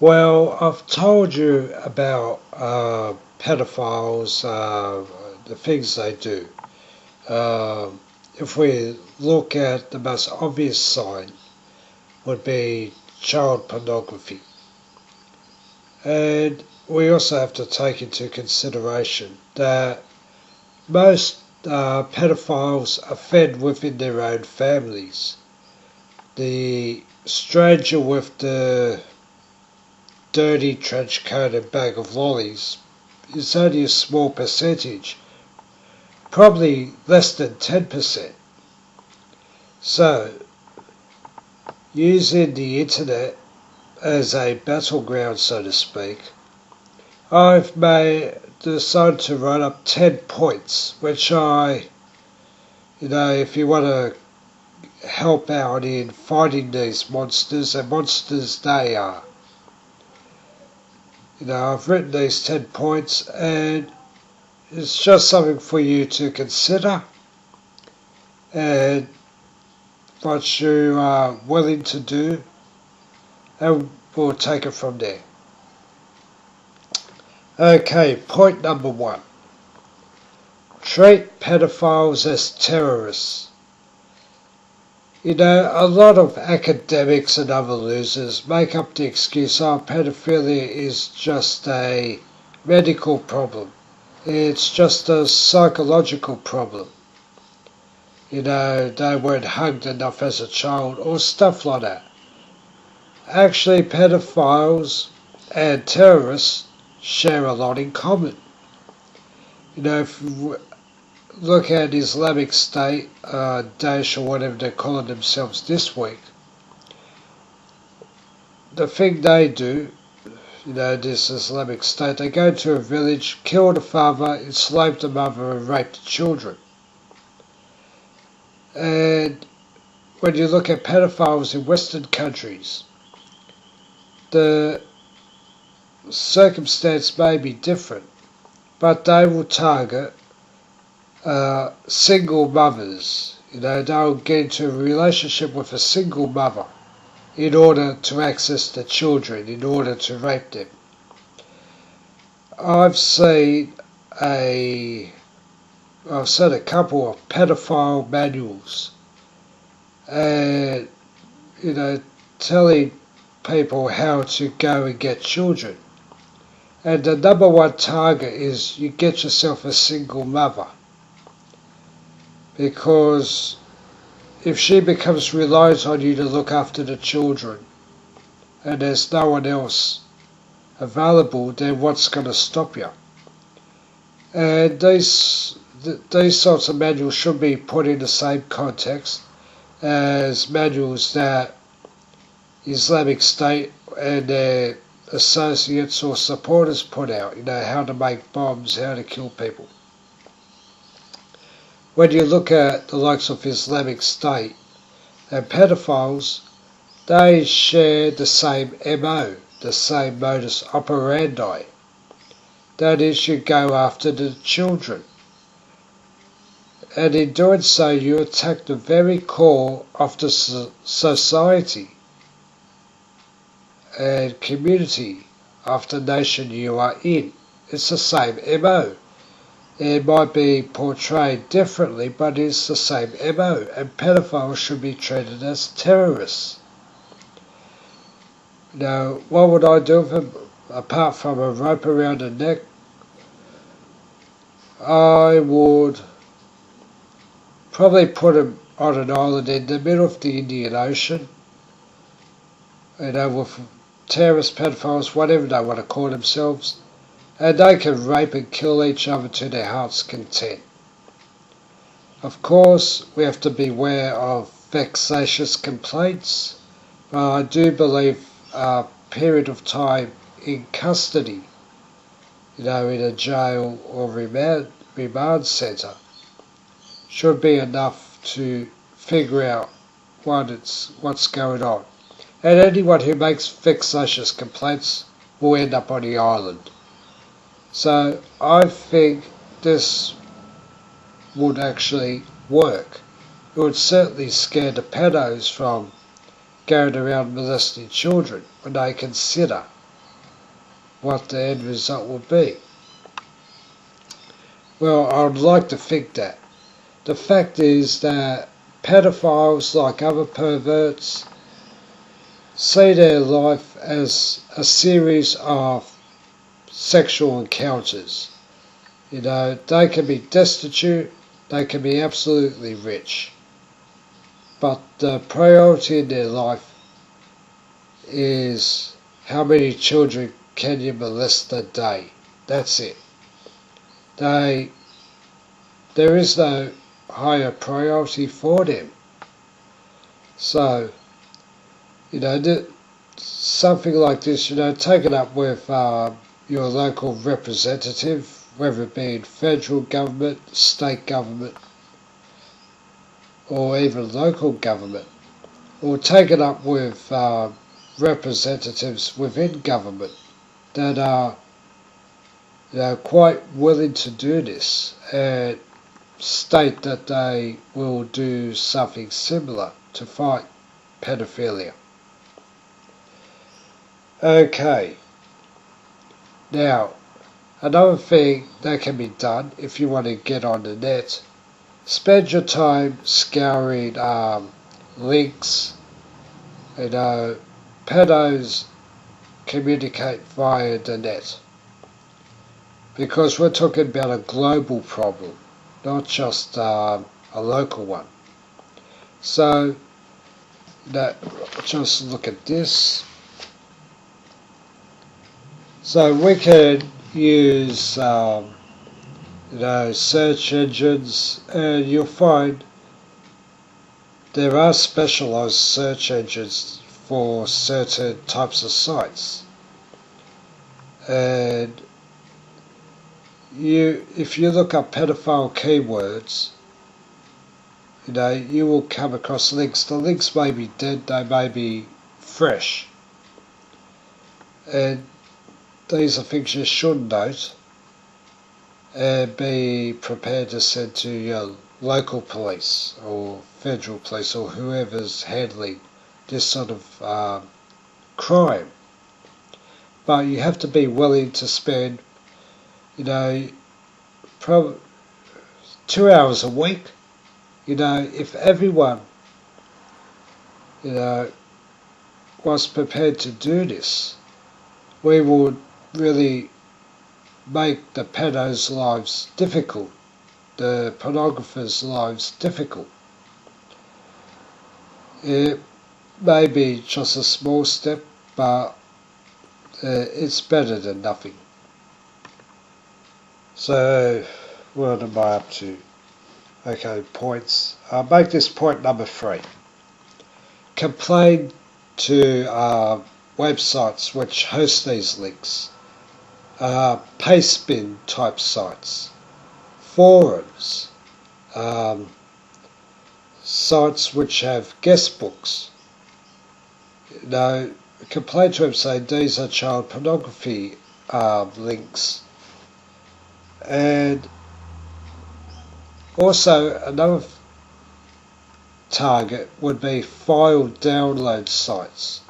Well, I've told you about pedophiles, the things they do. If we look at the most obvious sign, would be child pornography. And we also have to take into consideration that most pedophiles are fed within their own families. The stranger with the dirty trench coat and bag of lollies is only a small percentage, probably less than 10%. So, using the internet as a battleground, so to speak, I've decided to write up 10 points, which if you want to help out in fighting these monsters, and monsters they are. I've written these 10 points, and it's just something for you to consider, and what you are willing to do, and we'll take it from there. Okay, point number 1. Treat pedophiles as terrorists. A lot of academics and other losers make up the excuse, pedophilia is just a medical problem. It's just a psychological problem. They weren't hugged enough as a child, or stuff like that. Actually, pedophiles and terrorists share a lot in common. If you look at Islamic State, Daesh, or whatever they're calling themselves this week, the thing they do, this Islamic State, they go to a village, kill the father, enslave the mother, and rape the children. And when you look at pedophiles in Western countries, the circumstance may be different, but they will target single mothers. They'll get into a relationship with a single mother in order to access the children, in order to rape them. I've seen a couple of pedophile manuals, and telling people how to go and get children. And the number one target is you get yourself a single mother. Because if she becomes reliant on you to look after the children, and there's no one else available, then what's going to stop you? And these sorts of manuals should be put in the same context as manuals that Islamic State and their associates or supporters put out, how to make bombs, how to kill people. When you look at the likes of Islamic State and pedophiles, they share the same MO, the same modus operandi. That is, you go after the children. And in doing so, you attack the very core of the society and community of the nation you are in. It's the same MO. It might be portrayed differently, but it's the same MO, and pedophiles should be treated as terrorists. Now, what would I do with them, apart from a rope around the neck? I would probably put them on an island in the middle of the Indian Ocean, with terrorist pedophiles, whatever they want to call themselves, and they can rape and kill each other to their heart's content. Of course, we have to beware of vexatious complaints, but I do believe a period of time in custody, in a jail or remand centre, should be enough to figure out what's going on. And anyone who makes vexatious complaints will end up on the island. So I think this would actually work. It would certainly scare the pedos from going around molesting children when they consider what the end result will be. Well, I would like to think that. The fact is that pedophiles, like other perverts, see their life as a series of sexual encounters. You know, they can be destitute, they can be absolutely rich, but the priority in their life is how many children can you molest a day. That's it. There is no higher priority for them. So, you know, something like this, you know, take it up with your local representative, whether it be in federal government, state government, or even local government, or take it up with representatives within government that are, you know, quite willing to do this and state that they will do something similar to fight pedophilia. Okay, now another thing that can be done if you want to get on the net, spend your time scouring links. You know, pedos communicate via the net, because we're talking about a global problem, not just a local one. So, just look at this. So we can use search engines, and you'll find there are specialized search engines for certain types of sites. And if you look up pedophile keywords, you know, you will come across links. The links may be dead, they may be fresh. And these are things you should note and be prepared to send to your local police or federal police or whoever's handling this sort of crime. But you have to be willing to spend, you know, probably 2 hours a week. You know, if everyone, you know, was prepared to do this, we would really make the pedos' lives difficult, the pornographers' lives difficult. It may be just a small step, but it's better than nothing. So, what am I up to? Okay, points. I'll make this point number 3. Complain to websites which host these links. Pastebin type sites, forums, sites which have guest books. You know, complain to them, say these are child pornography links. And also another target would be file download sites.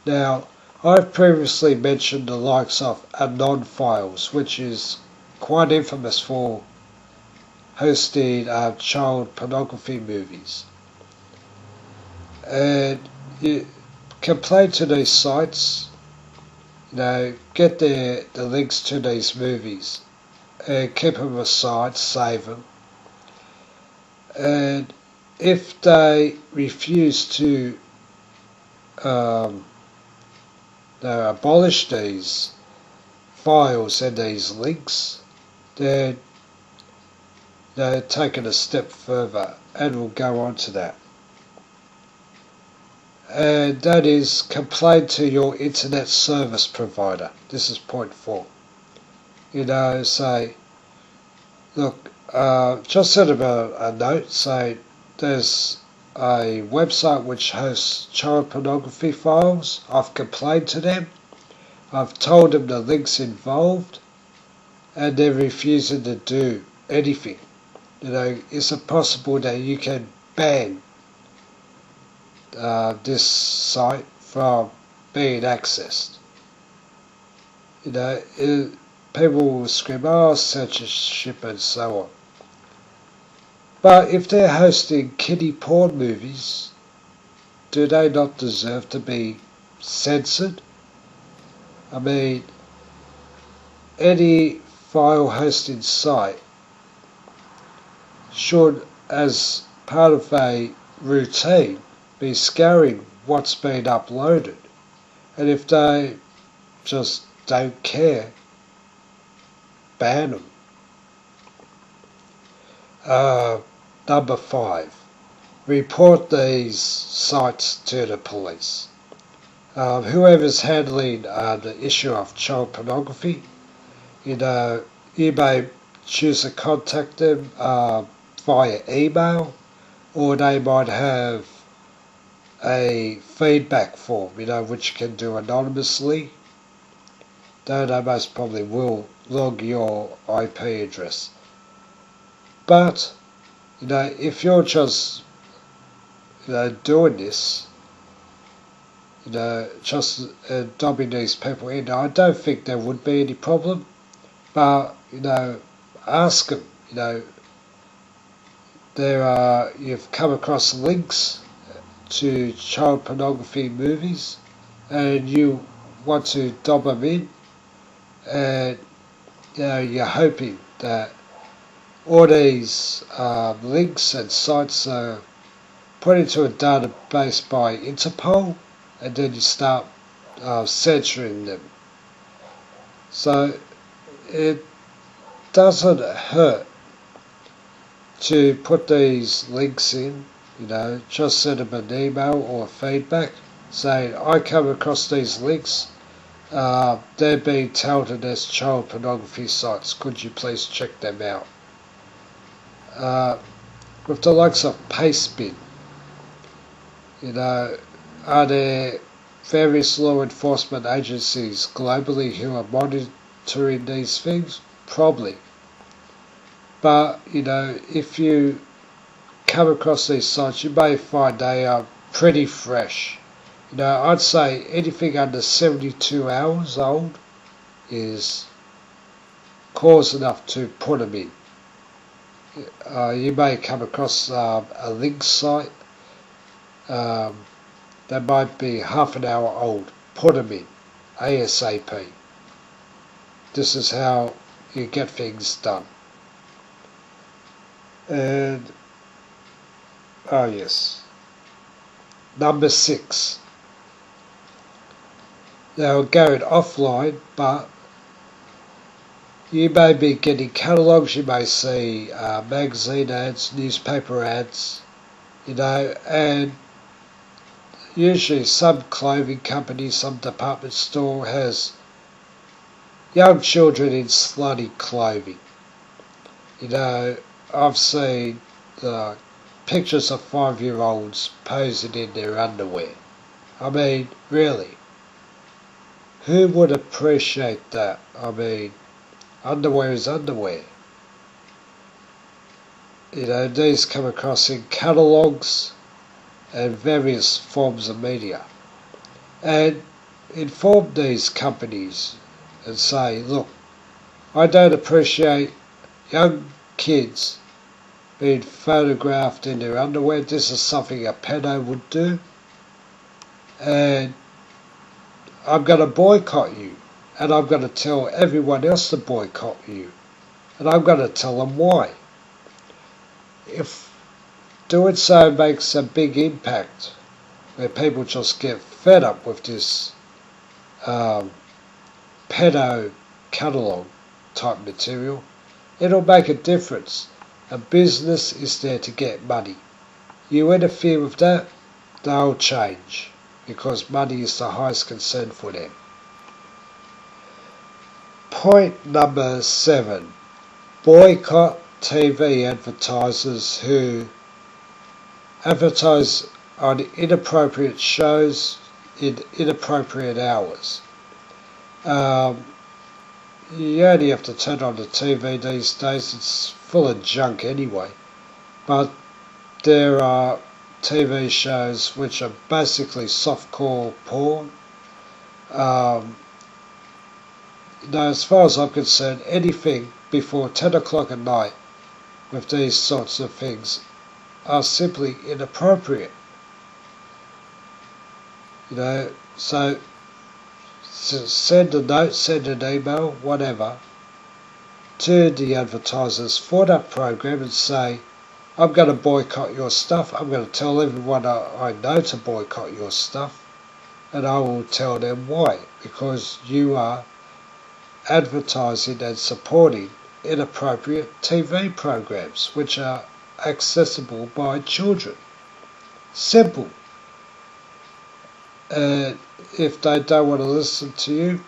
Now, I've previously mentioned the likes of Anon Files, which is quite infamous for hosting child pornography movies. And you complain to these sites, you know, get the links to these movies and keep them aside, save them. And if they refuse to abolish these files and these links, then they're taking a step further, and we'll go on to that. And that is, complain to your internet service provider. This is point 4. You know, say, look, just send them a note, say there's a website which hosts child pornography files. I've complained to them. I've told them the links involved, and they're refusing to do anything. You know, is it possible that you can ban this site from being accessed? People will scream, oh, censorship and so on. But if they're hosting kiddie porn movies, do they not deserve to be censored? I mean, any file hosting site should, as part of a routine, be scouring what's been uploaded. And if they just don't care, ban them. Number 5. Report these sites to the police. Whoever's handling the issue of child pornography, you may choose to contact them via email, or they might have a feedback form, which you can do anonymously. Though they most probably will log your IP address. But, if you're just, doing this, just dumping these people in, I don't think there would be any problem. But, ask them, you've come across links to child pornography movies and you want to dump them in, and you're hoping that all these links and sites are put into a database by Interpol, and then you start censoring them. So it doesn't hurt to put these links in, just send them an email or feedback saying, I come across these links, they're being touted as child pornography sites, could you please check them out? With the likes of Pastebin, are there various law enforcement agencies globally who are monitoring these things? Probably. But, if you come across these sites, you may find they are pretty fresh. I'd say anything under 72 hours old is cause enough to put them in. You may come across a link site that might be half an hour old. Put them in ASAP. This is how you get things done. And oh yes, number 6. Now going offline, but you may be getting catalogues, you may see magazine ads, newspaper ads, and usually some clothing company, some department store has young children in slutty clothing. I've seen pictures of 5-year-olds posing in their underwear. I mean, really, who would appreciate that? I mean, underwear is underwear. These come across in catalogues and various forms of media. And inform these companies and say, look, I don't appreciate young kids being photographed in their underwear. This is something a pedo would do. And I'm going to boycott you. And I'm going to tell everyone else to boycott you. And I'm going to tell them why. If doing so makes a big impact, where people just get fed up with this pedo catalogue type material, it'll make a difference. A business is there to get money. You interfere with that, they'll change, because money is the highest concern for them. Point number 7. Boycott TV advertisers who advertise on inappropriate shows in inappropriate hours. You only have to turn on the TV these days, it's full of junk anyway. But there are TV shows which are basically softcore porn. as far as I'm concerned, anything before 10 o'clock at night with these sorts of things are simply inappropriate. So send a note, send an email, whatever, to the advertisers for that program and say, I'm going to boycott your stuff. I'm going to tell everyone I know to boycott your stuff, and I will tell them why. Because you are advertising and supporting inappropriate TV programs which are accessible by children. Simple. And if they don't want to listen to you,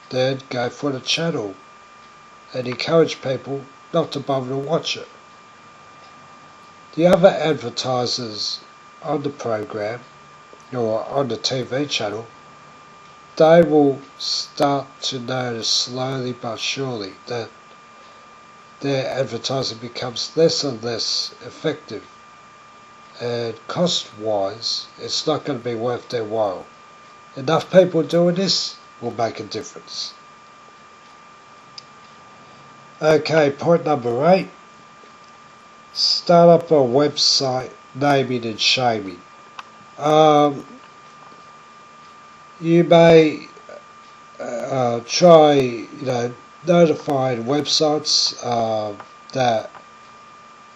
then go for the channel and encourage people not to bother to watch it. The other advertisers on the program or on the TV channel, they will start to notice slowly but surely that their advertising becomes less and less effective, and cost-wise it's not going to be worth their while. Enough people doing this will make a difference. Okay, point number 8. Start up a website naming and shaming. You may try, notifying websites that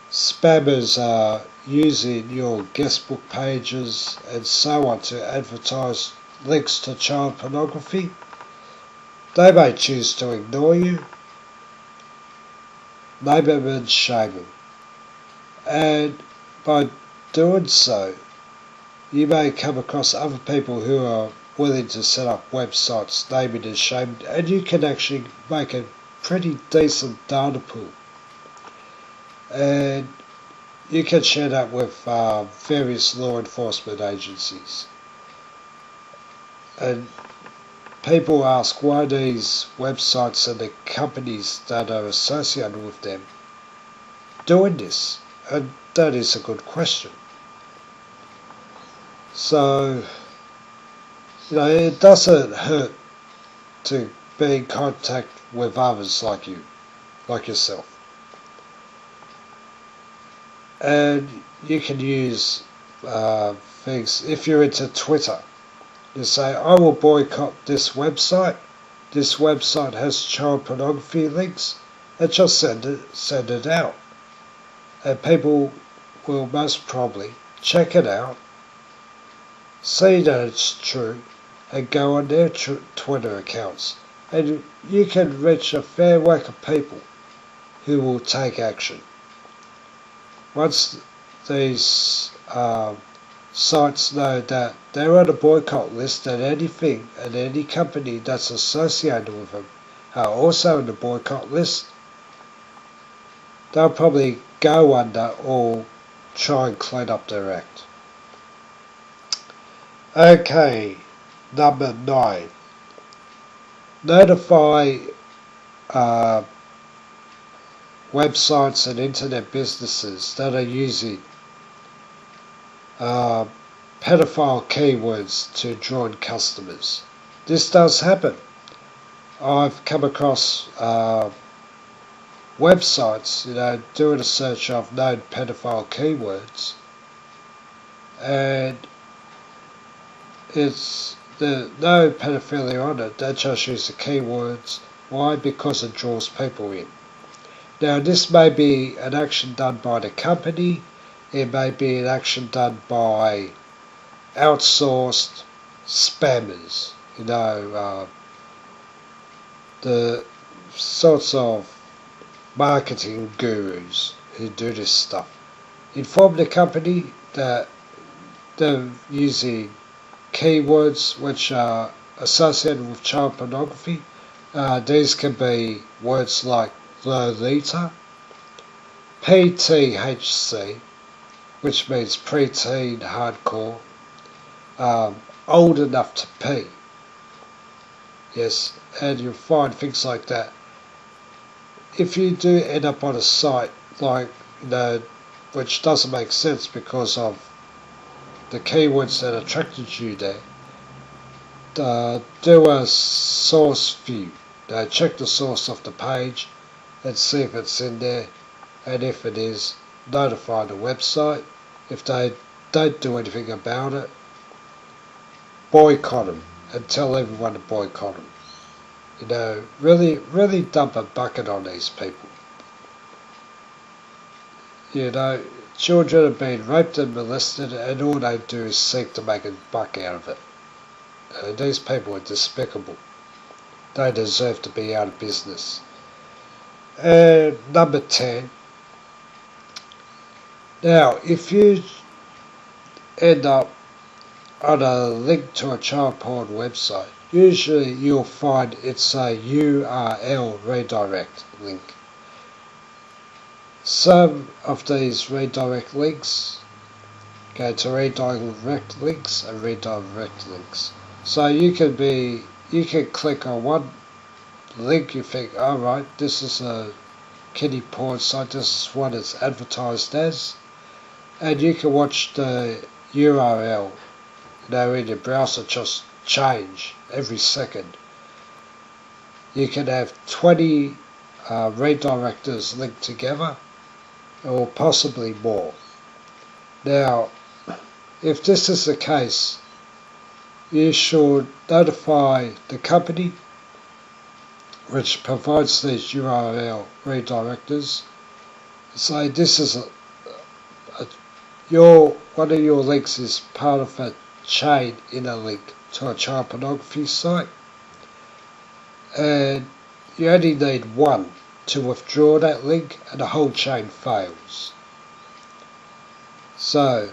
spammers are using your guestbook pages and so on to advertise links to child pornography. They may choose to ignore you. Name them and shame them. And by doing so, you may come across other people who are willing to set up websites naming and shaming, and you can actually make a pretty decent data pool. And you can share that with various law enforcement agencies. And people ask why these websites and the companies that are associated with them doing this, and that is a good question. So, it doesn't hurt to be in contact with others like you, like yourself. And you can use things, if you're into Twitter, you say, I will boycott this website. This website has child pornography links, and just send it out. And people will most probably check it out, see that it's true, and go on their Twitter accounts. And you can reach a fair whack of people who will take action. Once these sites know that they're on a boycott list, and anything and any company that's associated with them are also on the boycott list, they'll probably go under or try and clean up their act. Okay, number 9. Notify websites and internet businesses that are using pedophile keywords to draw in customers. This does happen. I've come across websites, doing a search of known pedophile keywords, and it's no pedophilia on it. They just use the keywords. Why? Because it draws people in. Now, this may be an action done by the company. It may be an action done by outsourced spammers, the sorts of marketing gurus who do this stuff. Inform the company that they're using keywords which are associated with child pornography. These can be words like Lolita, PTHC, which means preteen, hardcore, old enough to pee. Yes, and you'll find things like that. If you do end up on a site like, which doesn't make sense because of the keywords that attracted you there, do a source view Check the source of the page and see if it's in there, and if it is, notify the website. If they don't do anything about it, boycott them and tell everyone to boycott them. Really dump a bucket on these people. Children have been raped and molested, and all they do is seek to make a buck out of it. These people are despicable. They deserve to be out of business. And number 10. Now, if you end up on a link to a child porn website, usually you'll find it's a URL redirect link. Some of these redirect links go to redirect links and redirect links. So you can click on one link, you think, alright, this is a kiddie porn site, this is what it's advertised as, and you can watch the URL in your browser just change every second. You can have 20 redirectors linked together, or possibly more. Now, if this is the case, you should notify the company which provides these URL redirectors. Say this is one of your links is part of a chain in a link to a child pornography site, and you only need one to withdraw that link and the whole chain fails. So,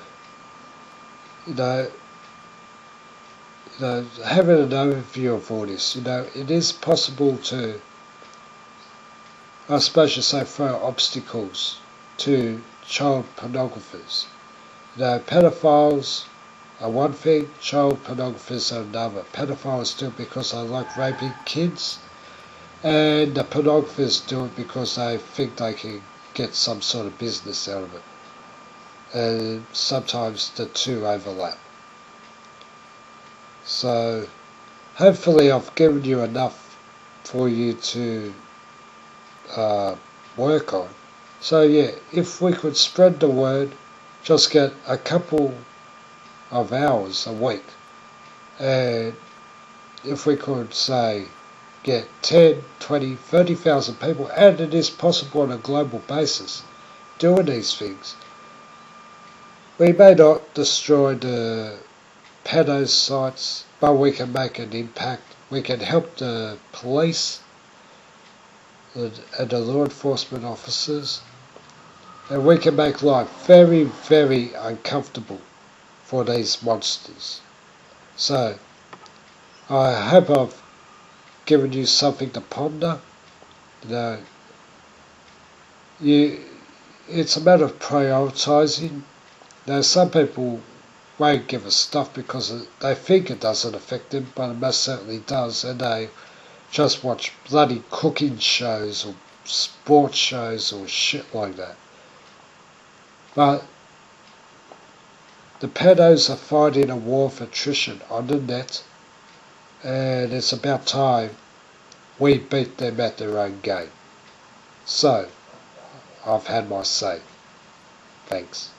having an overview of all this, it is possible to, I suppose you say, throw obstacles to child pornographers. Pedophiles are one thing, child pornographers are another. Pedophiles do it because they like raping kids, and the pornographers do it because they think they can get some sort of business out of it. And sometimes the two overlap. So hopefully I've given you enough for you to work on. So yeah, if we could spread the word, just get a couple of hours a week, and if we could say get 10, 20, 30,000 people, and it is possible on a global basis, doing these things, we may not destroy the pedo sites, but we can make an impact. We can help the police and the law enforcement officers, and we can make life very, very uncomfortable for these monsters. So, I hope I've given you something to ponder. It's a matter of prioritising. Some people won't give a stuff because they think it doesn't affect them, but it most certainly does, and they just watch bloody cooking shows or sports shows or shit like that. But the pedos are fighting a war of attrition on the net, and it's about time we beat them at their own game. So, I've had my say. Thanks.